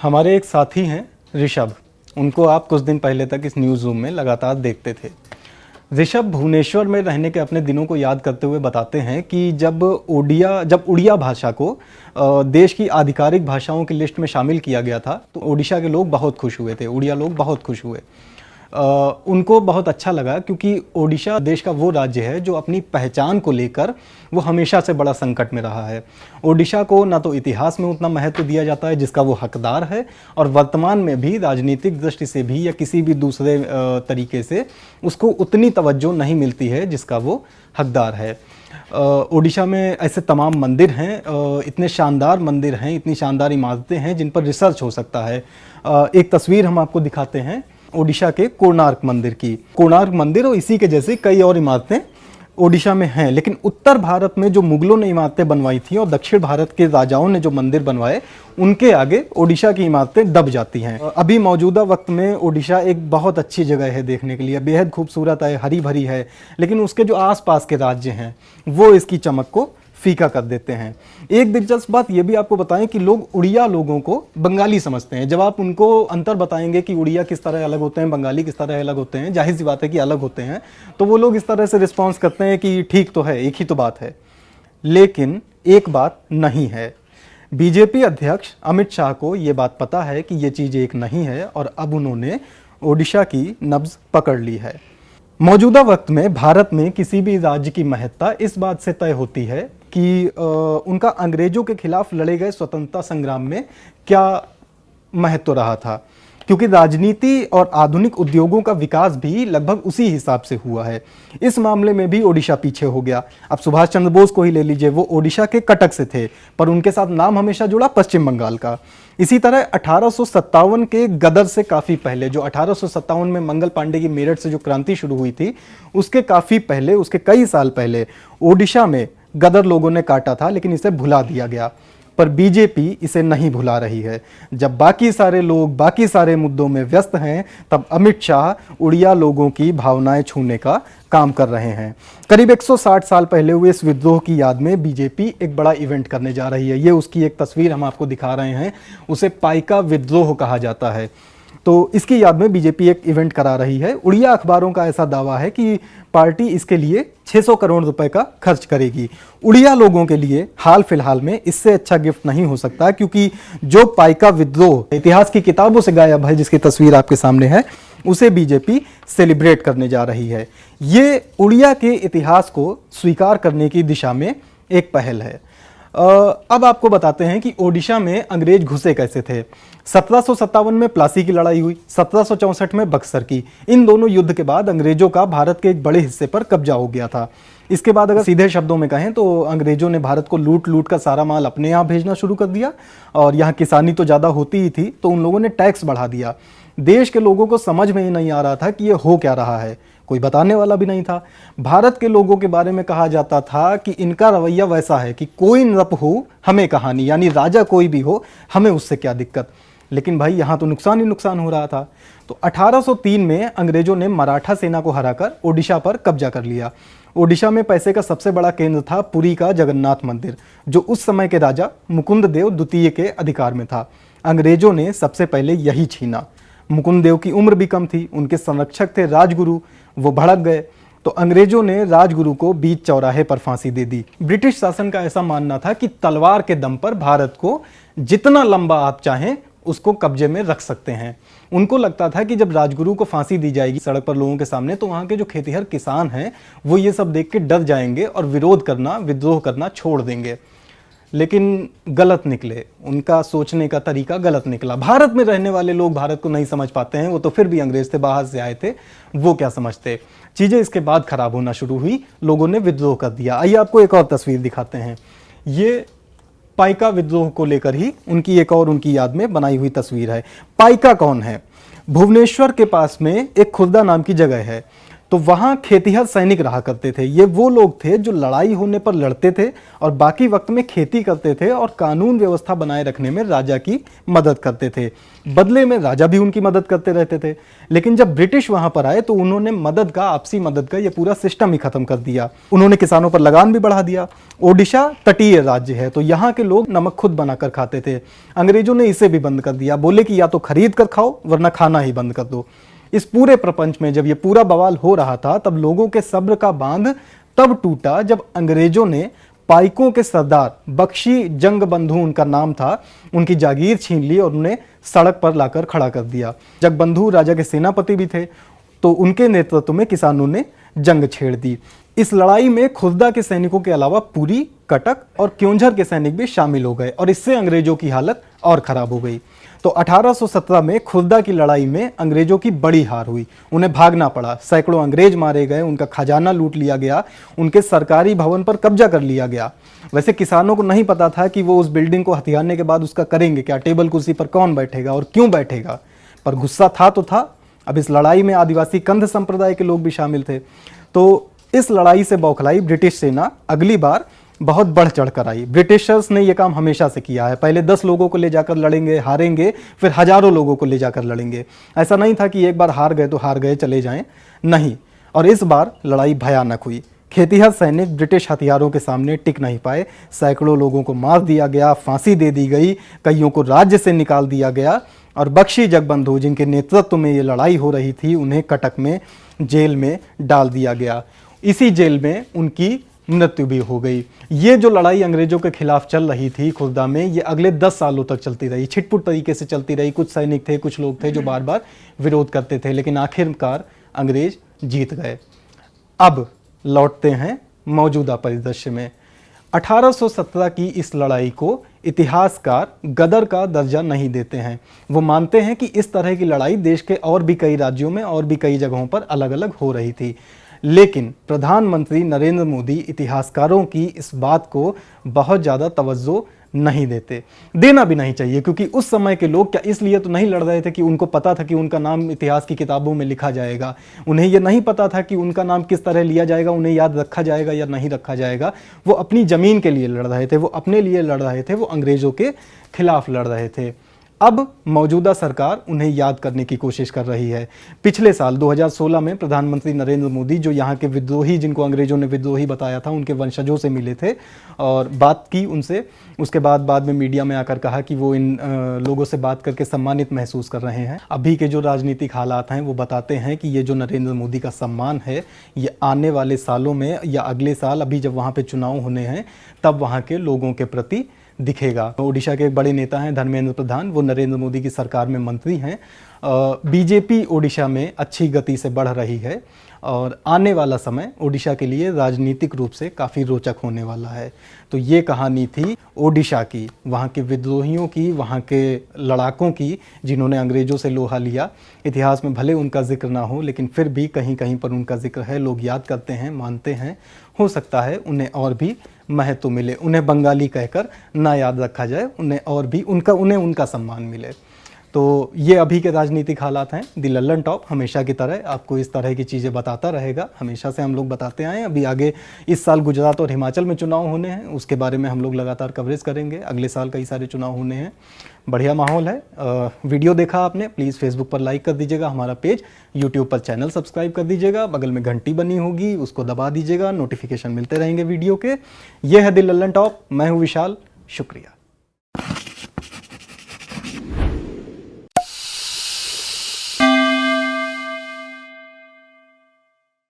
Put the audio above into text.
हमारे एक साथी हैं ऋषभ, उनको आप कुछ दिन पहले तक इस न्यूज़ रूम में लगातार देखते थे। ऋषभ भुवनेश्वर में रहने के अपने दिनों को याद करते हुए बताते हैं कि जब उड़िया भाषा को देश की आधिकारिक भाषाओं की लिस्ट में शामिल किया गया था तो ओडिशा के लोग बहुत खुश हुए थे, उड़िया लोग बहुत खुश हुए। उनको बहुत अच्छा लगा क्योंकि ओडिशा देश का वो राज्य है जो अपनी पहचान को लेकर वो हमेशा से बड़ा संकट में रहा है। ओडिशा को ना तो इतिहास में उतना महत्व दिया जाता है जिसका वो हकदार है, और वर्तमान में भी राजनीतिक दृष्टि से भी या किसी भी दूसरे तरीके से उसको उतनी तवज्जो नहीं मिलती है जिसका वो हकदार है। ओडिशा में ऐसे तमाम मंदिर हैं, इतने शानदार मंदिर हैं, इतनी शानदार इमारतें हैं जिन पर रिसर्च हो सकता है। एक तस्वीर हम आपको दिखाते हैं ओडिशा के कोणार्क मंदिर की। कोणार्क मंदिर और इसी के जैसे कई और इमारतें ओडिशा में हैं, लेकिन उत्तर भारत में जो मुगलों ने इमारतें बनवाई थी और दक्षिण भारत के राजाओं ने जो मंदिर बनवाए उनके आगे ओडिशा की इमारतें दब जाती हैं। अभी मौजूदा वक्त में ओडिशा एक बहुत अच्छी जगह है देखने के लिए, बेहद खूबसूरत है, हरी भरी है, लेकिन उसके जो आसपास के राज्य हैं वो इसकी चमक को फीका कर देते हैं। एक दिलचस्प बात यह भी आपको बताएं कि लोग उड़िया लोगों को बंगाली समझते हैं। जब आप उनको अंतर बताएंगे कि उड़िया किस तरह अलग होते हैं, बंगाली किस तरह अलग होते हैं, जाहिर सी बात है कि अलग होते हैं, तो वो लोग इस तरह से रिस्पॉन्स करते हैं कि ठीक तो है, एक ही तो बात है। लेकिन एक बात नहीं है। बीजेपी अध्यक्ष अमित शाह को ये बात पता है कि ये चीज़ एक नहीं है, और अब उन्होंने ओडिशा की नब्ज पकड़ ली है। मौजूदा वक्त में भारत में किसी भी राज्य की महत्ता इस बात से तय होती है कि उनका अंग्रेजों के खिलाफ लड़े गए स्वतंत्रता संग्राम में क्या महत्व रहा था, क्योंकि राजनीति और आधुनिक उद्योगों का विकास भी लगभग उसी हिसाब से हुआ है। इस मामले में भी ओडिशा पीछे हो गया। अब सुभाष चंद्र बोस को ही ले लीजिए, वो ओडिशा के कटक से थे, पर उनके साथ नाम हमेशा जुड़ा पश्चिम बंगाल का। इसी तरह 1857 के गदर से काफ़ी पहले, जो 1857 में मंगल पांडे की मेरठ से जो क्रांति शुरू हुई थी, उसके काफ़ी पहले, उसके कई साल पहले ओडिशा में गदर लोगों ने काटा था, लेकिन इसे भुला दिया गया। पर बीजेपी इसे नहीं भुला रही है। जब बाकी सारे लोग बाकी सारे मुद्दों में व्यस्त हैं, तब अमित शाह उड़िया लोगों की भावनाएं छूने का काम कर रहे हैं। करीब 160 साल पहले हुए इस विद्रोह की याद में बीजेपी एक बड़ा इवेंट करने जा रही है। ये उसकी एक तस्वीर हम आपको दिखा रहे हैं। उसे पाइका विद्रोह कहा जाता है। तो इसकी याद में बीजेपी एक इवेंट करा रही है। उड़िया अखबारों का ऐसा दावा है कि पार्टी इसके लिए 600 करोड़ रुपए का खर्च करेगी। उड़िया लोगों के लिए हाल फिलहाल में इससे अच्छा गिफ्ट नहीं हो सकता, क्योंकि जो पाइका विद्रोह इतिहास की किताबों से गायब है, जिसकी तस्वीर आपके सामने है, उसे बीजेपी सेलिब्रेट करने जा रही है। ये उड़िया के इतिहास को स्वीकार करने की दिशा में एक पहल है। अब आपको बताते हैं कि ओडिशा में अंग्रेज घुसे कैसे थे। 1757 में प्लासी की लड़ाई हुई, 1764 में बक्सर की। इन दोनों युद्ध के बाद अंग्रेजों का भारत के एक बड़े हिस्से पर कब्जा हो गया था। इसके बाद अगर सीधे शब्दों में कहें तो अंग्रेजों ने भारत को लूट लूट कर सारा माल अपने यहाँ भेजना शुरू कर दिया, और यहाँ किसानी तो ज़्यादा होती ही थी, तो उन लोगों ने टैक्स बढ़ा दिया। देश के लोगों को समझ में ही नहीं आ रहा था कि ये हो क्या रहा है, कोई बताने वाला भी नहीं था। भारत के लोगों के बारे में कहा जाता था कि इनका रवैया वैसा है कि कोई नृप हो हमें कहानी, यानी राजा कोई भी हो हमें उससे क्या दिक्कत। लेकिन भाई यहाँ तो नुकसान ही नुकसान हो रहा था। तो 1803 में अंग्रेजों ने मराठा सेना को हराकर ओडिशा पर कब्जा कर लिया। ओडिशा में पैसे का सबसे बड़ा केंद्र था पुरी का जगन्नाथ मंदिर, जो उस समय के राजा मुकुंद देव द्वितीय के अधिकार में था। अंग्रेजों ने सबसे पहले यही छीना। मुकुंद देव की उम्र भी कम थी, उनके संरक्षक थे राजगुरु, वो भड़क गए, तो अंग्रेजों ने राजगुरु को बीच चौराहे पर फांसी दे दी। ब्रिटिश शासन का ऐसा मानना था कि तलवार के दम पर भारत को जितना लंबा आप चाहें उसको कब्जे में रख सकते हैं। उनको लगता था कि जब राजगुरु को फांसी दी जाएगी सड़क पर लोगों के सामने, तो वहाँ के जो खेतीहर किसान हैं वो ये सब देख के डर जाएंगे और विरोध करना, विद्रोह करना छोड़ देंगे। लेकिन गलत निकले, उनका सोचने का तरीका गलत निकला। भारत में रहने वाले लोग भारत को नहीं समझ पाते हैं, वो तो फिर भी अंग्रेज थे, बाहर से आए थे, वो क्या समझते। चीज़ें इसके बाद खराब होना शुरू हुई, लोगों ने विद्रोह कर दिया। आइए आपको एक और तस्वीर दिखाते हैं। ये पाइका विद्रोह को लेकर ही उनकी एक और उनकी याद में बनाई हुई तस्वीर है। पाइका कौन है? भुवनेश्वर के पास में एक खुर्दा नाम की जगह है। तो वहाँ खेतिहर सैनिक रहा करते थे। ये वो लोग थे जो लड़ाई होने पर लड़ते थे और बाकी वक्त में खेती करते थे और कानून व्यवस्था बनाए रखने में राजा की मदद करते थे। बदले में राजा भी उनकी मदद करते रहते थे। लेकिन जब ब्रिटिश वहां पर आए तो उन्होंने मदद का, आपसी मदद का ये पूरा सिस्टम ही खत्म कर दिया। उन्होंने किसानों पर लगान भी बढ़ा दिया। ओडिशा तटीय राज्य है तो यहाँ के लोग नमक खुद बनाकर खाते थे। अंग्रेजों ने इसे भी बंद कर दिया, बोले कि या तो खरीद कर खाओ वरना खाना ही बंद कर दो। इस पूरे प्रपंच में जब ये पूरा बवाल हो रहा था तब लोगों के सब्र का बांध तब टूटा जब अंग्रेजों ने पाइकों के सरदार बख्शी जंग बंधु उनका नाम था, उनकी जागीर छीन ली और उन्हें सड़क पर लाकर खड़ा कर दिया। जगबंधु राजा के सेनापति भी थे तो उनके नेतृत्व में किसानों ने जंग छेड़ दी। इस लड़ाई में खुर्दा के सैनिकों के अलावा पुरी, कटक और क्योंझर के सैनिक भी शामिल हो गए और इससे अंग्रेजों की हालत और खराब हो गई। तो 1817 में खुर्दा की लड़ाई में अंग्रेजों की बड़ी हार हुई, उन्हें भागना पड़ा। सैकड़ों अंग्रेज मारे गए, उनका खजाना लूट लिया गया, उनके सरकारी भवन पर कब्जा कर लिया गया। वैसे किसानों को नहीं पता था कि वो उस बिल्डिंग को हथियारने के बाद उसका करेंगे क्या, टेबल कुर्सी पर कौन बैठेगा और क्यों बैठेगा, पर गुस्सा था तो था। अब इस लड़ाई में आदिवासी कंध संप्रदाय के लोग भी शामिल थे। तो इस लड़ाई से बौखलाई ब्रिटिश सेना अगली बार बहुत बढ़ चढ़ कर आई। ब्रिटिशर्स ने यह काम हमेशा से किया है, पहले 10 लोगों को ले जाकर लड़ेंगे, हारेंगे, फिर हजारों लोगों को ले जाकर लड़ेंगे। ऐसा नहीं था कि एक बार हार गए तो हार गए चले जाएं, नहीं। और इस बार लड़ाई भयानक हुई। खेतिहर सैनिक ब्रिटिश हथियारों के सामने टिक नहीं पाए, सैकड़ों लोगों को मार दिया गया, फांसी दे दी गई, कईयों को राज्य से निकाल दिया गया और बख्शी जगबंधु जिनके नेतृत्व में ये लड़ाई हो रही थी उन्हें कटक में जेल में डाल दिया गया। इसी जेल में उनकी मृत्यु भी हो गई। ये जो लड़ाई अंग्रेजों के खिलाफ चल रही थी खुर्दा में, ये अगले 10 सालों तक चलती रही, छिटपुट तरीके से चलती रही। कुछ सैनिक थे, कुछ लोग थे जो बार बार विरोध करते थे, लेकिन आखिरकार अंग्रेज जीत गए। अब लौटते हैं मौजूदा परिदृश्य में। 1817 की इस लड़ाई को इतिहासकार गदर का दर्जा नहीं देते हैं। वो मानते हैं कि इस तरह की लड़ाई देश के और भी कई राज्यों में और भी कई जगहों पर अलग अलग हो रही थी। लेकिन प्रधानमंत्री नरेंद्र मोदी इतिहासकारों की इस बात को बहुत ज़्यादा तवज्जो नहीं देते, देना भी नहीं चाहिए, क्योंकि उस समय के लोग क्या इसलिए तो नहीं लड़ रहे थे कि उनको पता था कि उनका नाम इतिहास की किताबों में लिखा जाएगा। उन्हें यह नहीं पता था कि उनका नाम किस तरह लिया जाएगा, उन्हें याद रखा जाएगा या नहीं रखा जाएगा। वो अपनी ज़मीन के लिए लड़ रहे थे, वो अपने लिए लड़ रहे थे, वो अंग्रेज़ों के खिलाफ लड़ रहे थे। अब मौजूदा सरकार उन्हें याद करने की कोशिश कर रही है। पिछले साल 2016 में प्रधानमंत्री नरेंद्र मोदी, जो यहाँ के विद्रोही, जिनको अंग्रेजों ने विद्रोही बताया था, उनके वंशजों से मिले थे और बात की उनसे। उसके बाद में मीडिया में आकर कहा कि वो इन लोगों से बात करके सम्मानित महसूस कर रहे हैं। अभी के जो राजनीतिक हालात हैं वो बताते हैं कि ये जो नरेंद्र मोदी का सम्मान है ये आने वाले सालों में या अगले साल, अभी जब वहाँ पर चुनाव होने हैं तब वहाँ के लोगों के प्रति दिखेगा। ओडिशा के एक बड़े नेता हैं धर्मेंद्र प्रधान, वो नरेंद्र मोदी की सरकार में मंत्री हैं। बीजेपी ओडिशा में अच्छी गति से बढ़ रही है और आने वाला समय ओडिशा के लिए राजनीतिक रूप से काफ़ी रोचक होने वाला है। तो ये कहानी थी ओडिशा की, वहाँ के विद्रोहियों की, वहाँ के लड़ाकों की, जिन्होंने अंग्रेज़ों से लोहा लिया। इतिहास में भले उनका जिक्र ना हो, लेकिन फिर भी कहीं कहीं पर उनका जिक्र है, लोग याद करते हैं, मानते हैं। हो सकता है उन्हें और भी महत्व मिले, उन्हें बंगाली कहकर ना याद रखा जाए, उन्हें और भी उन्हें उनका सम्मान मिले। तो ये अभी के राजनीतिक हालात हैं। दी लल्लन टॉप हमेशा की तरह आपको इस तरह की चीज़ें बताता रहेगा, हमेशा से हम लोग बताते आए हैं। अभी आगे इस साल गुजरात और हिमाचल में चुनाव होने हैं, उसके बारे में हम लोग लगातार कवरेज करेंगे। अगले साल कई सारे चुनाव होने हैं, बढ़िया माहौल है। वीडियो देखा आपने, प्लीज़ फेसबुक पर लाइक कर दीजिएगा हमारा पेज, यूट्यूब पर चैनल सब्सक्राइब कर दीजिएगा, बगल में घंटी बनी होगी उसको दबा दीजिएगा, नोटिफिकेशन मिलते रहेंगे वीडियो के। ये है दी लल्लन टॉप, मैं हूँ विशाल, शुक्रिया।